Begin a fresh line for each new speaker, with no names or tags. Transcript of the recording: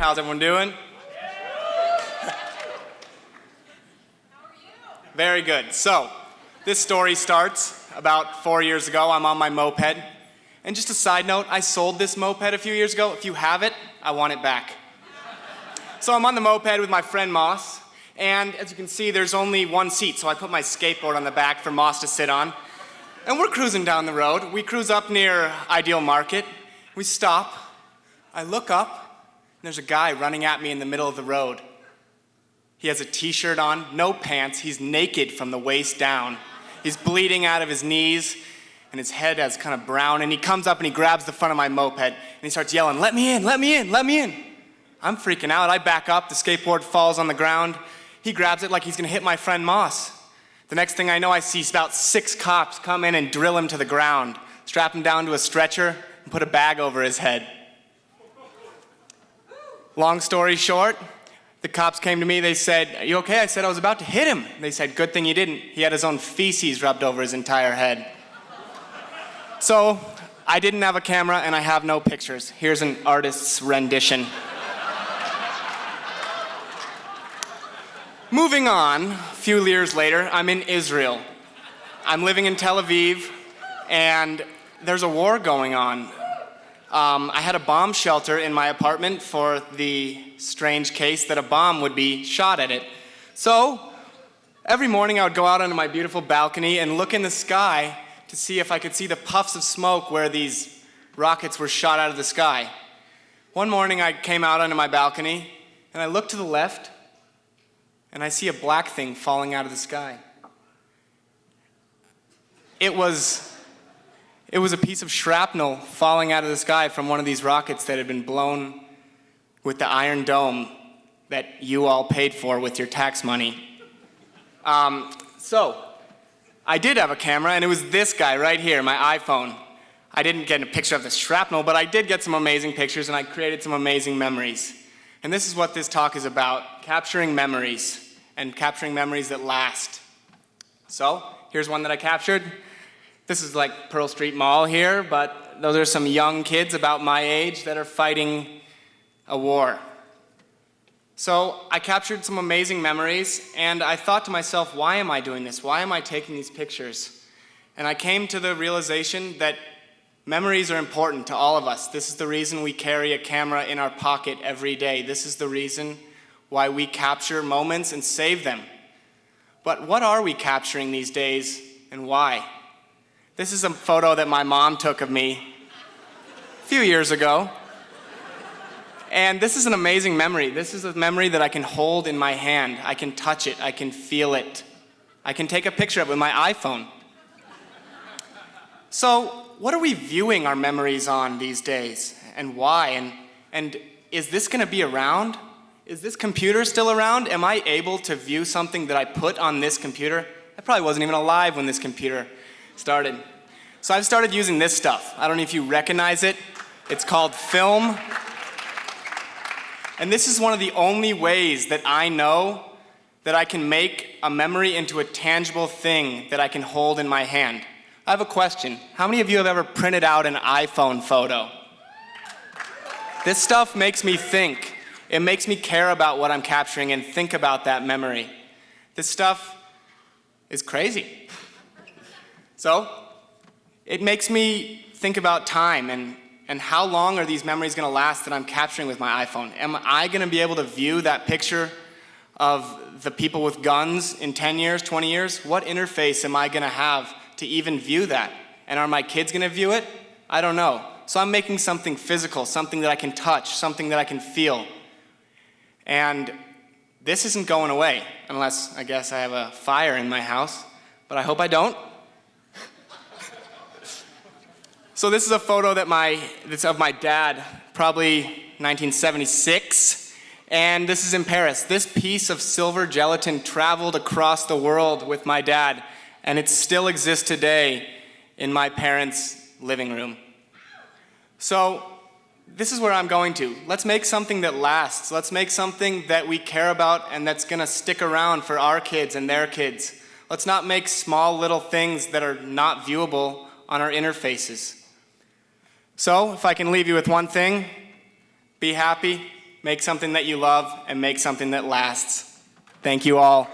How's everyone doing? Very good. So, this story starts about 4 years ago. I'm on my moped. And just a side note, I sold this moped a few years ago. If you have it, I want it back. So I'm on the moped with my friend Moss. And as you can see, there's only one seat. So I put my skateboard on the back for Moss to sit on. And we're cruising down the road. We cruise up near Ideal Market. We stop. I look up, and there's a guy running at me in the middle of the road. He has a t-shirt on, no pants. He's naked from the waist down. He's bleeding out of his knees, and his head is kind of brown. And he comes up and he grabs the front of my moped, and he starts yelling, "Let me in, let me in, let me in." I'm freaking out. I back up. The skateboard falls on the ground. He grabs it like he's going to hit my friend Moss. The next thing I know, I see about 6 cops come in and drill him to the ground, strap him down to a stretcher, and put a bag over his head. Long story short, the cops came to me. They said, "Are you okay?" I said, "I was about to hit him." They said, "Good thing you didn't. He had his own feces rubbed over his entire head." So I didn't have a camera and I have no pictures. Here's an artist's rendition. Moving on, a few years later, I'm in Israel. I'm living in Tel Aviv, and there's a war going on. I had a bomb shelter in my apartment for the strange case that a bomb would be shot at it. So every morning I would go out onto my beautiful balcony and look in the sky to see if I could see the puffs of smoke where these rockets were shot out of the sky. One morning I came out onto my balcony and I looked to the left and I see a black thing falling out of the sky. It was a piece of shrapnel falling out of the sky from one of these rockets that had been blown with the Iron Dome that you all paid for with your tax money. So I did have a camera, and it was this guy right here, my iPhone. I didn't get a picture of the shrapnel, but I did get some amazing pictures, and I created some amazing memories. And this is what this talk is about, capturing memories, and capturing memories that last. So here's one that I captured. This is like Pearl Street Mall here, but those are some young kids about my age that are fighting a war. So I captured some amazing memories, and I thought to myself, why am I doing this? Why am I taking these pictures? And I came to the realization that memories are important to all of us. This is the reason we carry a camera in our pocket every day. This is the reason why we capture moments and save them. But what are we capturing these days, and why? This is a photo that my mom took of me a few years ago. And this is an amazing memory. This is a memory that I can hold in my hand. I can touch it. I can feel it. I can take a picture of it with my iPhone. So, what are we viewing our memories on these days, and why? And is this going to be around? Is this computer still around? Am I able to view something that I put on this computer? I probably wasn't even alive when this computer started. So I've started using this stuff. I don't know if you recognize it. It's called film. And this is one of the only ways that I know that I can make a memory into a tangible thing that I can hold in my hand. I have a question. How many of you have ever printed out an iPhone photo? This stuff makes me think. It makes me care about what I'm capturing and think about that memory. This stuff is crazy. So, it makes me think about time and how long are these memories going to last that I'm capturing with my iPhone? Am I going to be able to view that picture of the people with guns in 10 years, 20 years? What interface am I going to have to even view that? And are my kids going to view it? I don't know. So I'm making something physical, something that I can touch, something that I can feel. And this isn't going away, unless I guess I have a fire in my house, but I hope I don't. So this is a photo that's of my dad, probably 1976, and this is in Paris. This piece of silver gelatin traveled across the world with my dad, and it still exists today in my parents' living room. So this is where I'm going to. Let's make something that lasts. Let's make something that we care about and that's going to stick around for our kids and their kids. Let's not make small little things that are not viewable on our interfaces. So, if I can leave you with one thing, be happy, make something that you love, and make something that lasts. Thank you all.